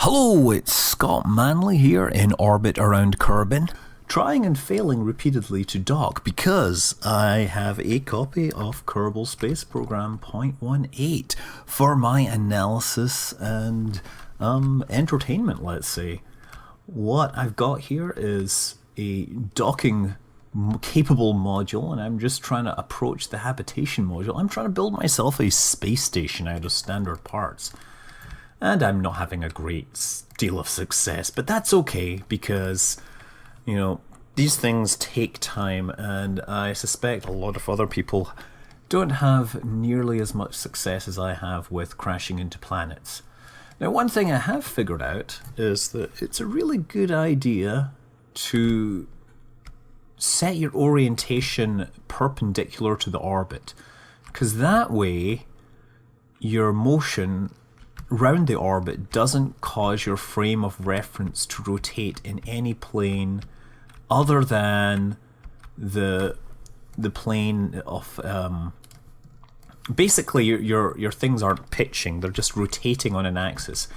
Hello, it's Scott Manley here in orbit around Kerbin, trying and failing repeatedly to dock because I have a copy of Kerbal Space Program 0.18 for my analysis and entertainment, let's say. What I've got here is a docking capable module, and I'm just trying to approach the habitation module. I'm trying to build myself a space station out of standard parts. And I'm not having a great deal of success, but that's okay because, you know, these things take time, and I suspect a lot of other people don't have nearly as much success as I have with crashing into planets. Now, one thing I have figured out is that it's a really good idea to set your orientation perpendicular to the orbit, because that way your motion round the orbit doesn't cause your frame of reference to rotate in any plane other than the plane of basically your things aren't pitching, they're just rotating on an axis,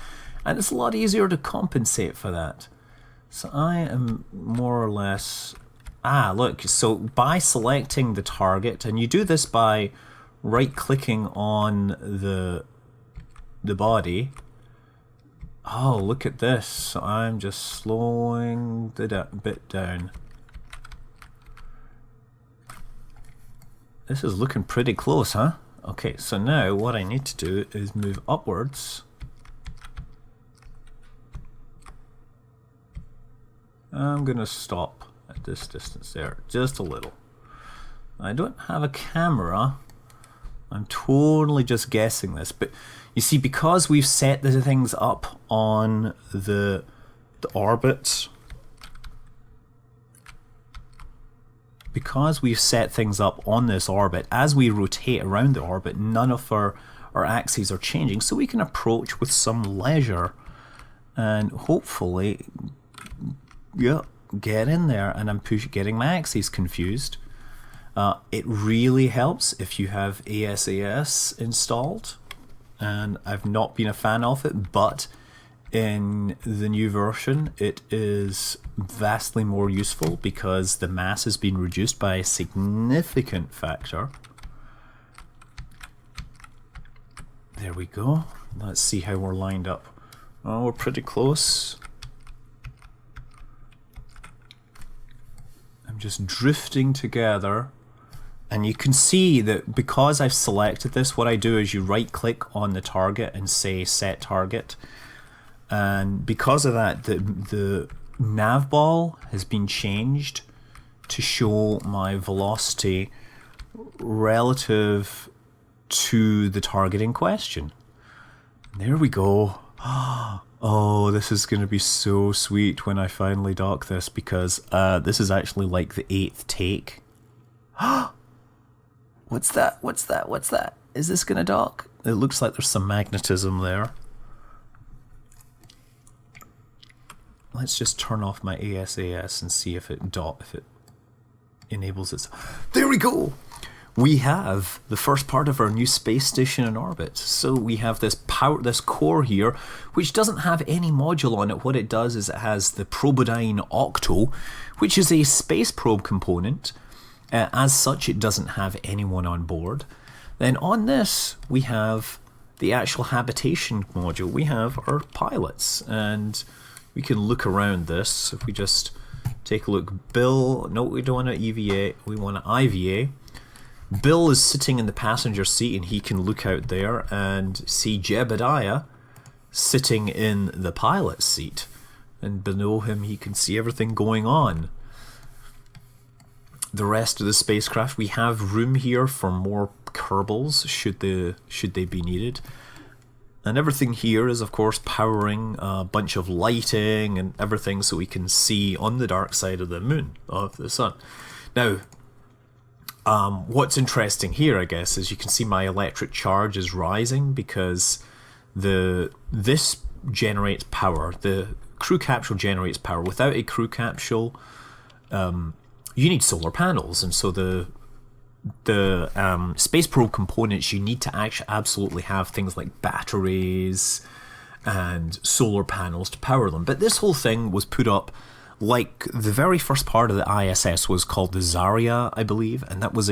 and it's a lot easier to compensate for that. So I am more or less look, so by selecting the target, and you do this by right clicking on the body. Oh, look at this. So I'm just slowing the bit down. This is looking pretty close, huh? Okay, so now what I need to do is move upwards. I'm gonna stop at this distance there, just a little. I don't have a camera. I'm totally just guessing this, but you see, because we've set the things up on the orbit, because we've set things up on this orbit, as we rotate around the orbit, none of our axes are changing, so we can approach with some leisure and hopefully, yeah, get in there. And I'm getting my axes confused. It really helps if you have ASAS installed, and I've not been a fan of it, but in the new version it is vastly more useful because the mass has been reduced by a significant factor. There we go. Let's see how we're lined up. Oh, we're pretty close. I'm just drifting together. And you can see that because I've selected this, what I do is you right click on the target and say set target. And because of that, the nav ball has been changed to show my velocity relative to the target in question. There we go. Oh, this is going to be so sweet when I finally dock this, because this is actually like the 8th take. What's that? What's that? What's that? Is this gonna dock? It looks like there's some magnetism there. Let's just turn off my ASAS and see if it enables it. There we go! We have the first part of our new space station in orbit. So we have this core here, which doesn't have any module on it. What it does is it has the Probodyne Octo, which is a space probe component. As such, it doesn't have anyone on board. Then on this, we have the actual habitation module. We have our pilots, and we can look around this. If we just take a look, Bill, no, we don't want an EVA, we want an IVA. Bill is sitting in the passenger seat, and he can look out there and see Jebediah sitting in the pilot's seat. And below him, he can see everything going on. The rest of the spacecraft, we have room here for more Kerbals should they be needed, and everything here is of course powering a bunch of lighting and everything so we can see on the dark side of the moon, of the sun. Now, what's interesting here, I guess, is you can see my electric charge is rising because this generates power. The crew capsule generates power. Without a crew capsule, you need solar panels, and so the space probe components, you need to actually absolutely have things like batteries and solar panels to power them. But this whole thing was put up like the very first part of the ISS was called the Zarya, I believe, and that was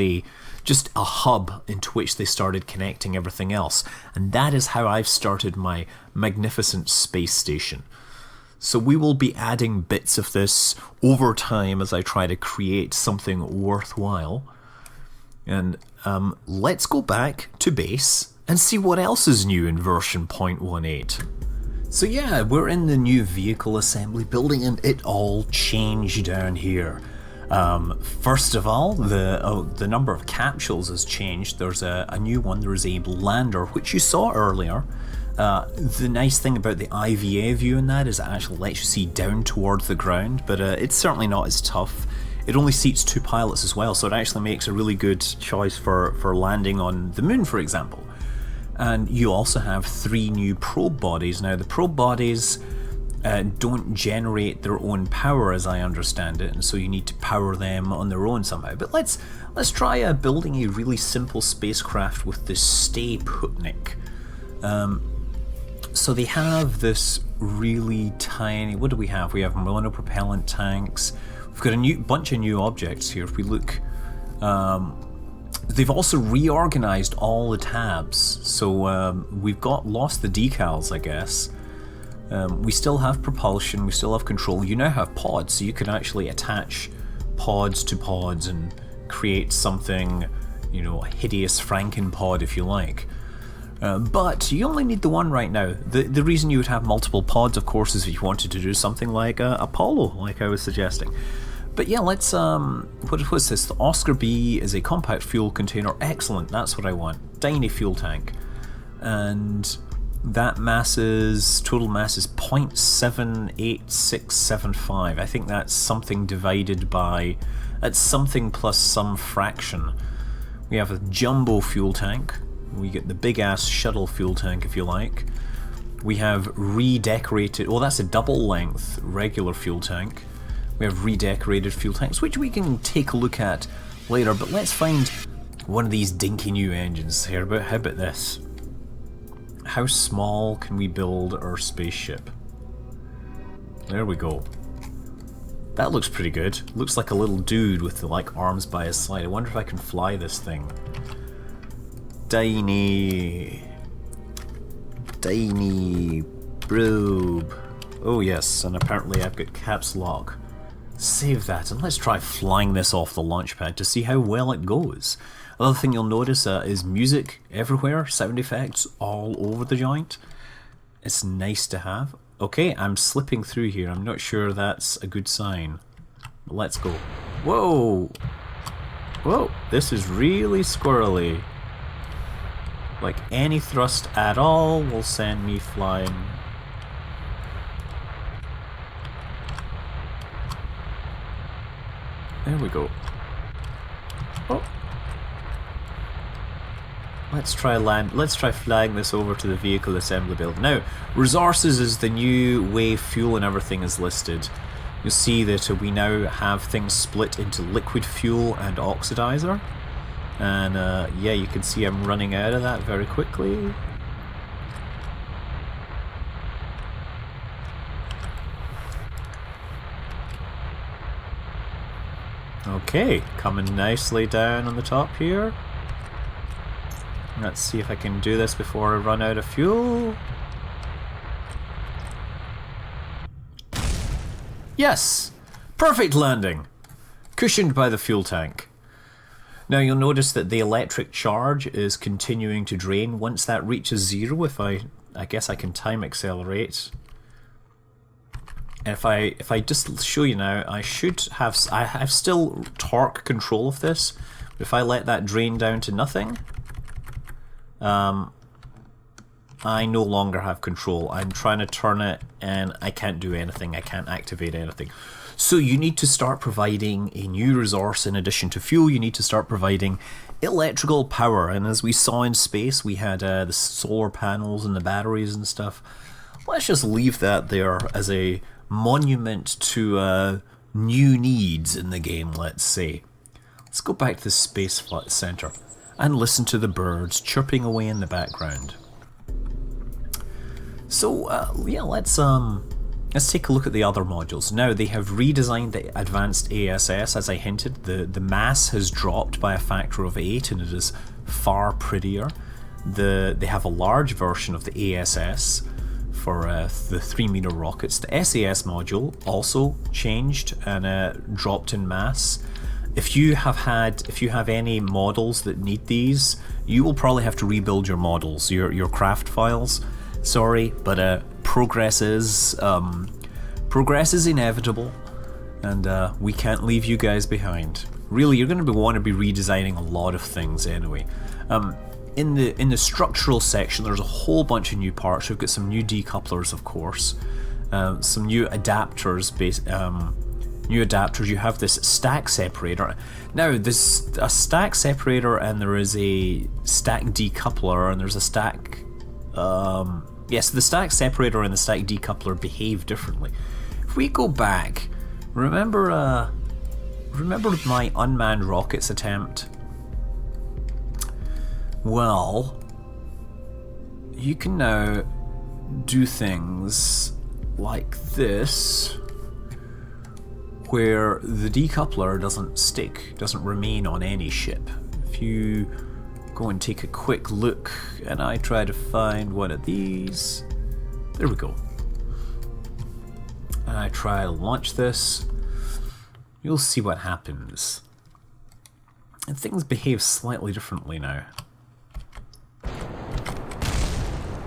just a hub into which they started connecting everything else. And that is how I've started my magnificent space station. So we will be adding bits of this over time as I try to create something worthwhile. And let's go back to base and see what else is new in version 0.18. So yeah, we're in the new vehicle assembly building and it all changed down here. First of all, the number of capsules has changed. There's a new one. There's a lander, which you saw earlier. The nice thing about the IVA view in that is it actually lets you see down towards the ground, but it's certainly not as tough. It only seats 2 pilots as well, so it actually makes a really good choice for landing on the moon, for example. And you also have 3 new probe bodies. Now, the probe bodies don't generate their own power, as I understand it, and so you need to power them on their own somehow. But let's try building a really simple spacecraft with this Stay Putnik. So they have this really tiny. What do we have? We have monopropellant tanks. We've got a bunch of new objects here. If we look. They've also reorganized all the tabs, so we've lost the decals, I guess. We still have propulsion, we still have control. You now have pods, so you can actually attach pods to pods and create something, you know, a hideous Frankenpod if you like. But you only need the one right now. The reason you would have multiple pods, of course, is if you wanted to do something like Apollo, like I was suggesting. But yeah, let's, what was this? The Oscar B is a compact fuel container. Excellent, that's what I want. Tiny fuel tank. And that total mass is 0.78675. I think that's something divided by, that's something plus some fraction. We have a jumbo fuel tank. We get the big ass shuttle fuel tank, if you like. We have redecorated, oh, that's a double length regular fuel tank. We have redecorated fuel tanks, which we can take a look at later, but let's find one of these dinky new engines here. How about this? How small can we build our spaceship? There we go. That looks pretty good. Looks like a little dude with the arms by his side. I wonder if I can fly this thing. Tiny probe. Oh yes, and apparently I've got caps lock. Save that, and let's try flying this off the launch pad to see how well it goes. Another thing you'll notice is music everywhere, sound effects all over the joint. It's nice to have. Okay, I'm slipping through here. I'm not sure that's a good sign. But let's go. Whoa! Whoa, this is really squirrely. Like any thrust at all will send me flying. There we go. Oh. Let's try flying this over to the vehicle assembly build. Now, resources is the new way fuel and everything is listed. You'll see that we now have things split into liquid fuel and oxidizer. And yeah, you can see I'm running out of that very quickly. Okay, coming nicely down on the top here. Let's see if I can do this before I run out of fuel. Yes! Perfect landing! Cushioned by the fuel tank. Now you'll notice that the electric charge is continuing to drain. Once that reaches 0, if I guess I can time accelerate. And if I just show you now, I have still torque control of this. But if I let that drain down to nothing, I no longer have control. I'm trying to turn it and I can't do anything. I can't activate anything. So you need to start providing a new resource in addition to fuel. You need to start providing electrical power. And as we saw in space, we had the solar panels and the batteries and stuff. Let's just leave that there as a monument to new needs in the game, let's say. Let's go back to the Space Flight Center and listen to the birds chirping away in the background. So yeah, let's take a look at the other modules. Now they have redesigned the advanced ASS, as I hinted. The mass has dropped by a factor of 8 and it is far prettier. They have a large version of the ASS for the 3-meter rockets. The SAS module also changed and dropped in mass. If you have any models that need these, you will probably have to rebuild your models, your craft files. Sorry, but progress is inevitable, and we can't leave you guys behind. Really, you're going to want to be redesigning a lot of things anyway. In the structural section, there's a whole bunch of new parts. We've got some new decouplers, of course, some new adapters. You have this stack separator. Now, there's a stack separator, and there is a stack decoupler, and there's a stack. Yes, the stack separator and the stack decoupler behave differently. If we go back, remember my unmanned rockets attempt? Well, you can now do things like this, where the decoupler doesn't remain on any ship. If you go and take a quick look, and I try to find one of these, there we go. And I try to launch this, you'll see what happens. And things behave slightly differently now.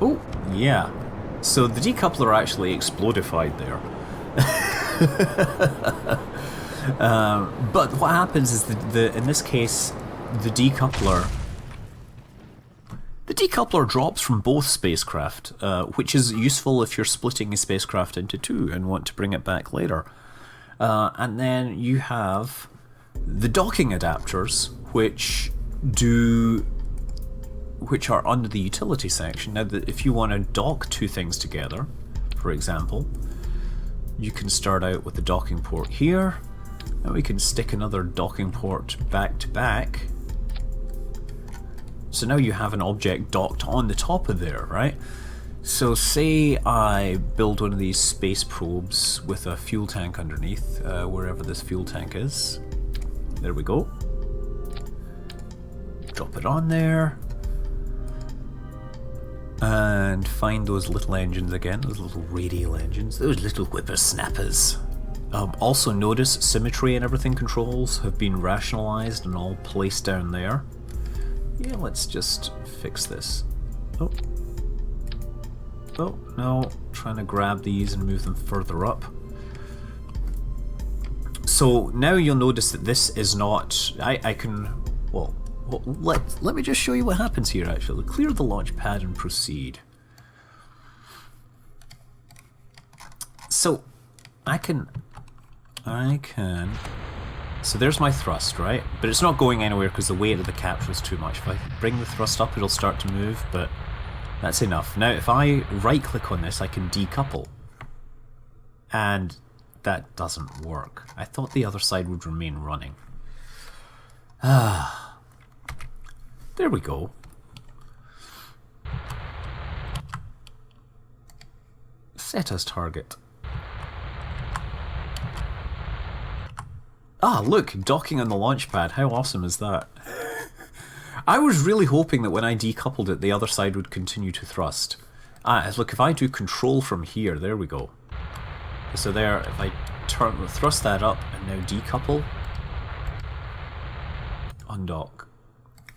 Oh, yeah. So the decoupler actually explodified there. But what happens is in this case, the decoupler drops from both spacecraft, which is useful if you're splitting a spacecraft into two and want to bring it back later. And then you have the docking adapters, which are under the utility section. Now, if you want to dock two things together, for example, you can start out with the docking port here, and we can stick another docking port back to back. So now you have an object docked on the top of there, right? So say I build one of these space probes with a fuel tank underneath, wherever this fuel tank is. There we go. Drop it on there. And find those little engines again, those little radial engines, those little whippersnappers. Also notice symmetry and everything controls have been rationalized and all placed down there. Yeah, let's just fix this. Oh, no, trying to grab these and move them further up. So now you'll notice that this is not, I can, well, let me just show you what happens here actually. Clear the launch pad and proceed. So I can, so there's my thrust, right? But it's not going anywhere because the weight of the capsule is too much. If I bring the thrust up, it'll start to move, but that's enough. Now if I right click on this, I can decouple. And that doesn't work. I thought the other side would remain running. There we go. Set as target. Ah, look, docking on the launch pad. How awesome is that? I was really hoping that when I decoupled it, the other side would continue to thrust. Look, if I do control from here, there we go. So there, if I thrust that up and now decouple, undock.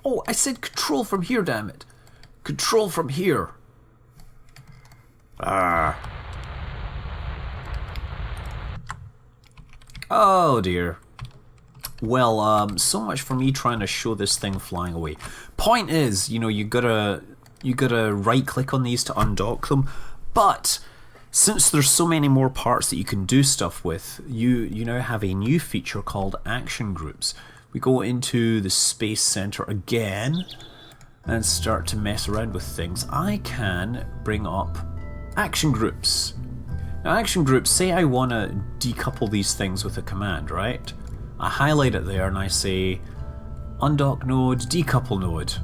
Oh, I said control from here, damn it. Control from here. Oh dear. Well, so much for me trying to show this thing flying away. Point is, you know, you gotta right click on these to undock them, but since there's so many more parts that you can do stuff with, you now have a new feature called action groups. We go into the Space Center again and start to mess around with things. I can bring up action groups. Now action groups, say I want to decouple these things with a command, right? I highlight it there and I say undock node, decouple node.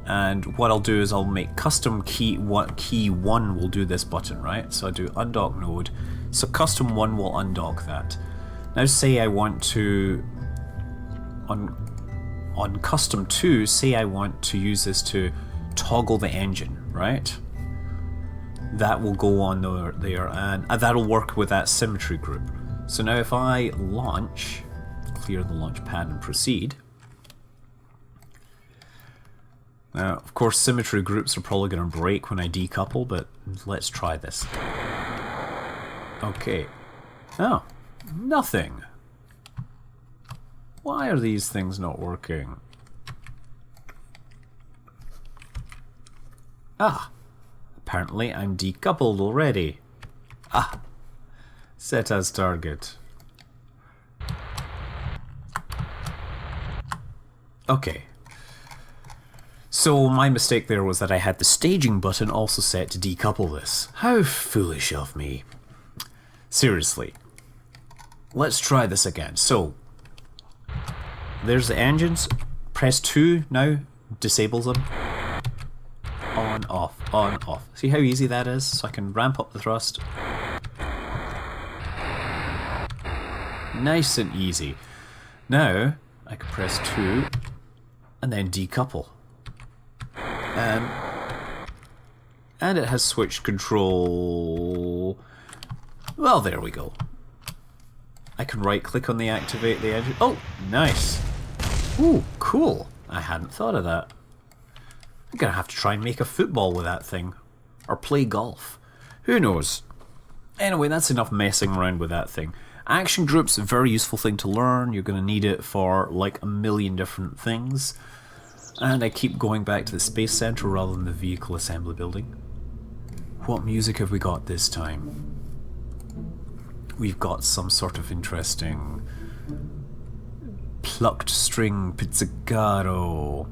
And what I'll do is I'll make custom key 1 will do this button, right? So I do undock node. So custom 1 will undock that. Now say I want to, on custom 2, say I want to use this to toggle the engine, right? That will go on there, and that'll work with that symmetry group. So now if I launch, clear the launch pad and proceed. Now, of course, symmetry groups are probably going to break when I decouple, but let's try this. Okay. Oh, nothing. Why are these things not working? Ah, apparently I'm decoupled already. Ah, set as target. Okay. So my mistake there was that I had the staging button also set to decouple this. How foolish of me. Seriously. Let's try this again. So, there's the engines. Press 2 now, disables them. On, off, on, off. See how easy that is? So I can ramp up the thrust. Nice and easy. Now, I can press 2 and then decouple. And it has switched control. Well, there we go. I can right click on the activate the engine. Oh, nice. Ooh, cool. I hadn't thought of that. I'm gonna have to try and make a football with that thing. Or play golf. Who knows? Anyway, that's enough messing around with that thing. Action groups, a very useful thing to learn. You're gonna need it for like a million different things. And I keep going back to the Space Center rather than the vehicle assembly building. What music have we got this time? We've got some sort of interesting plucked string pizzicato.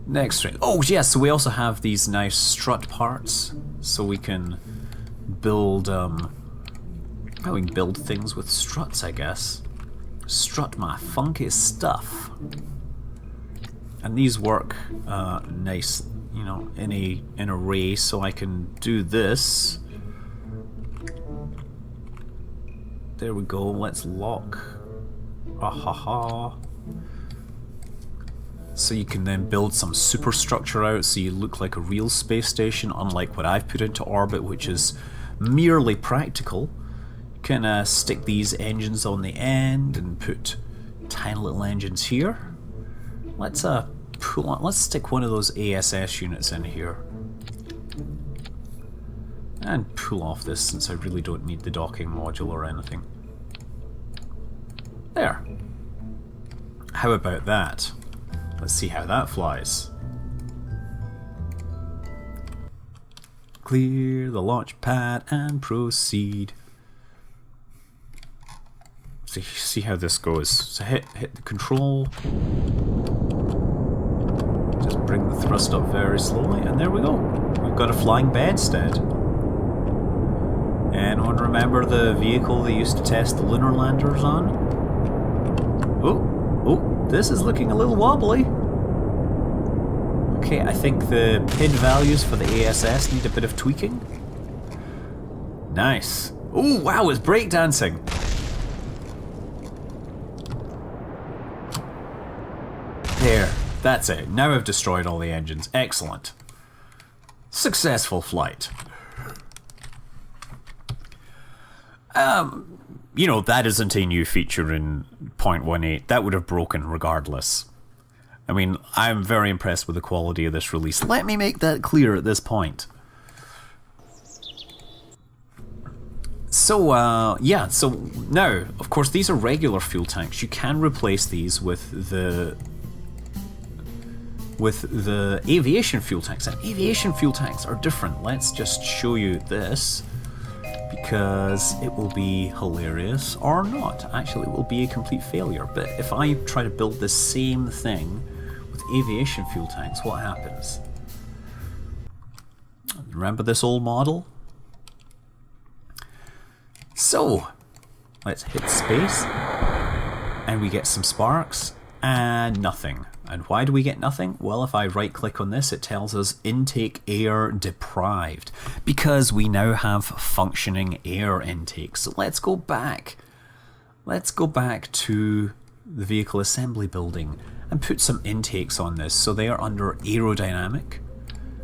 Next string. Oh yeah, so we also have these nice strut parts, so we can build we can build things with struts, I guess. Strut my funky stuff. And these work nice, you know, in an array, so I can do this. There we go, let's lock. Ahaha. So you can then build some superstructure out so you look like a real space station, unlike what I've put into orbit, which is merely practical. You can stick these engines on the end and put tiny little engines here. Let's pull on. Let's stick one of those ASS units in here and pull off this, since I really don't need the docking module or anything. There. How about that? Let's see how that flies. Clear the launch pad and proceed. See how this goes. So hit the control. Just bring the thrust up very slowly, and there we go. We've got a flying bedstead. Anyone remember the vehicle they used to test the lunar landers on? Oh, this is looking a little wobbly. Okay, I think the PID values for the ASS need a bit of tweaking. Nice. Oh, wow, it's breakdancing. There, that's it. Now I've destroyed all the engines. Excellent. Successful flight. You know, that isn't a new feature in 0.18. That would have broken regardless. I mean, I'm very impressed with the quality of this release. Let me make that clear at this point. So, yeah, so now, of course, these are regular fuel tanks. You can replace these with the aviation fuel tanks. And aviation fuel tanks are different. Let's just show you this, because it will be hilarious, or not. Actually, it will be a complete failure. But if I try to build the same thing with aviation fuel tanks, what happens? Remember this old model? So, let's hit space, and we get some sparks, And nothing. And why do we get nothing? Well, if I right click on this, it tells us intake air deprived, because we now have functioning air intake. So let's go back. Let's go back to the vehicle assembly building and put some intakes on this. So they are under aerodynamic.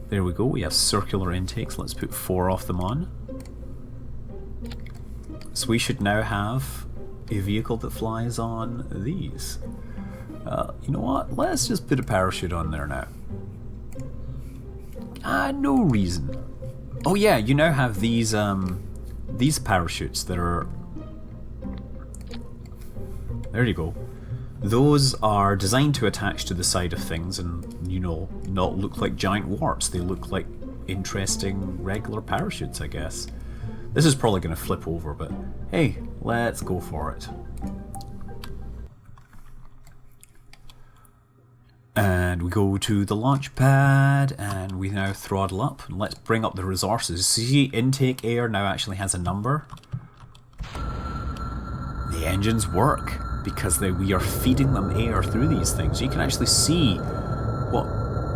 There we go, we have circular intakes. Let's put 4 of them on. So we should now have a vehicle that flies on these. You know what? Let's just put a parachute on there now. No reason. Oh yeah, you now have these parachutes that are... There you go. Those are designed to attach to the side of things and, you know, not look like giant warts. They look like interesting regular parachutes, I guess. This is probably going to flip over, but hey, let's go for it. And we go to the launch pad and we now throttle up. And let's bring up the resources. See, intake air now actually has a number. The engines work because we are feeding them air through these things. You can actually see what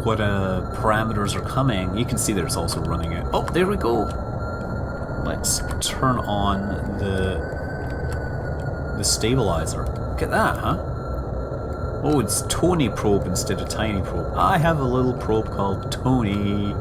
parameters are coming. You can see that it's also running it. Oh, there we go. Let's turn on the stabilizer. Look at that, huh? Oh, it's Tony probe instead of tiny probe. I have a little probe called Tony.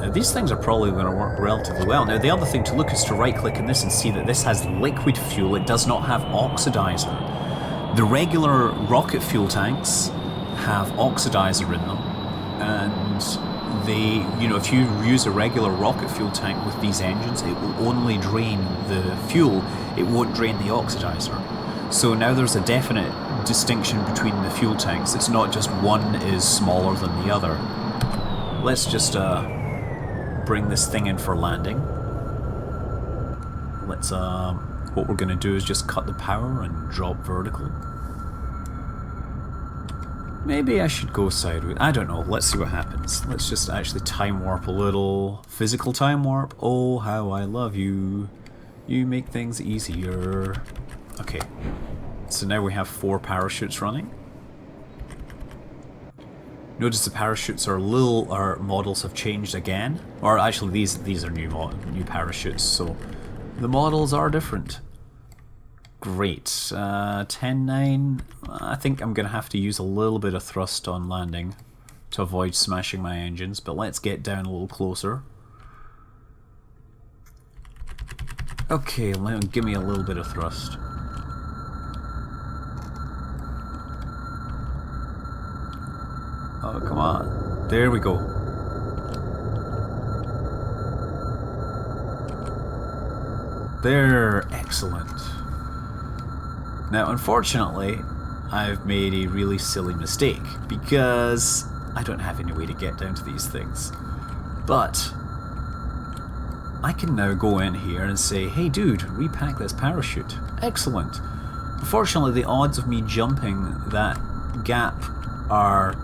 Now, these things are probably going to work relatively well. Now, the other thing to look is to right-click on this and see that this has liquid fuel. It does not have oxidizer. The regular rocket fuel tanks have oxidizer in them, and they, you know, if you use a regular rocket fuel tank with these engines, it will only drain the fuel, it won't drain the oxidizer. So now there's a definite distinction between the fuel tanks. It's not just one is smaller than the other. Let's just bring this thing in for landing. Let's, what we're going to do is just cut the power and drop vertical. Maybe I should go sideways. I don't know. Let's see what happens. Let's just actually time warp a little. Physical time warp. Oh, how I love you. You make things easier. Okay. So now we have 4 parachutes running. Notice the parachutes are our models have changed again. Or actually these are new parachutes, so the models are different. Great. 10-9. I think I'm going to have to use a little bit of thrust on landing to avoid smashing my engines, but let's get down a little closer. Okay, give me a little bit of thrust. Oh, come on. There we go. There. Excellent. Now, unfortunately, I've made a really silly mistake because I don't have any way to get down to these things. But I can now go in here and say, hey dude, repack this parachute. Excellent. Unfortunately, the odds of me jumping that gap are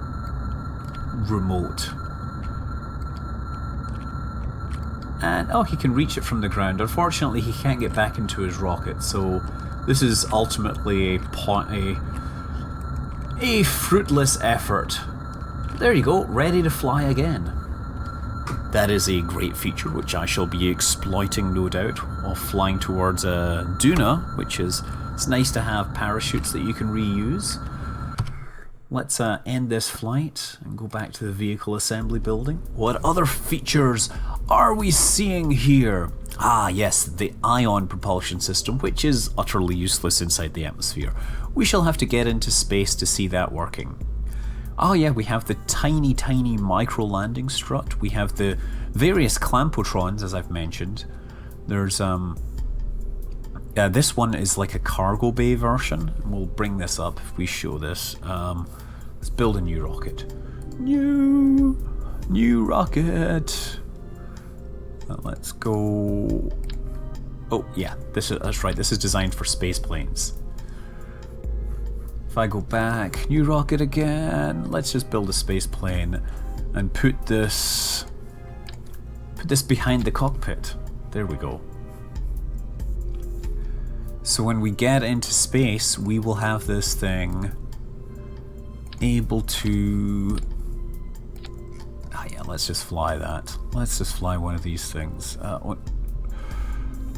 remote. And, oh, he can reach it from the ground. Unfortunately, he can't get back into his rocket, so this is ultimately a fruitless effort. There you go, ready to fly again. That is a great feature which I shall be exploiting, no doubt, while flying towards Duna, which is, it's nice to have parachutes that you can reuse. Let's end this flight and go back to the vehicle assembly building. What other features are we seeing here? Ah yes, the ion propulsion system, which is utterly useless inside the atmosphere. We shall have to get into space to see that working. Oh yeah, we have the tiny micro landing strut. We have the various clampotrons, as I've mentioned. There's this one is like a cargo bay version. We'll bring this up if we show this. Let's build a new rocket. New rocket. Let's go. Oh yeah, that's right. This is designed for space planes. If I go back, new rocket again. Let's just build a space plane and put this behind the cockpit. There we go. So when we get into space, we will have this thing able to... Ah, yeah, let's just fly that. Let's just fly one of these things. Oh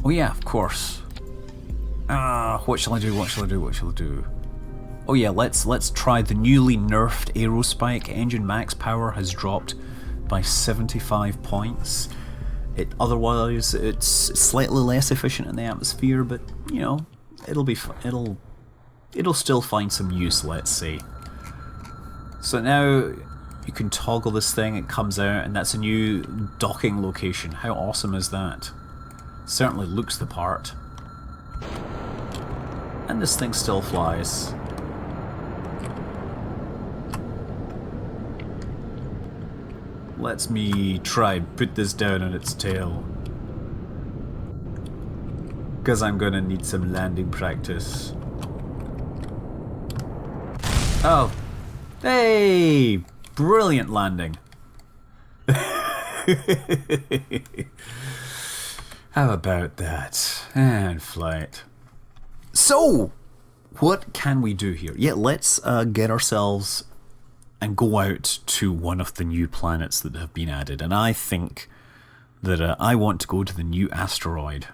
yeah, of course. What shall I do? What shall I do? What shall I do? Oh yeah, let's try the newly nerfed Aerospike Engine. Max power has dropped by 75 points. Otherwise, it's slightly less efficient in the atmosphere, but you know, it'll still find some use, let's say. So now you can toggle this thing, it comes out, and that's a new docking location. How awesome is that? Certainly looks the part. And this thing still flies. Let me try and put this down on its tail. Because I'm gonna need some landing practice. Oh. Hey! Brilliant landing. How about that? And flight. So, what can we do here? Yeah, let's get ourselves and go out to one of the new planets that have been added. And I think that I want to go to the new asteroid.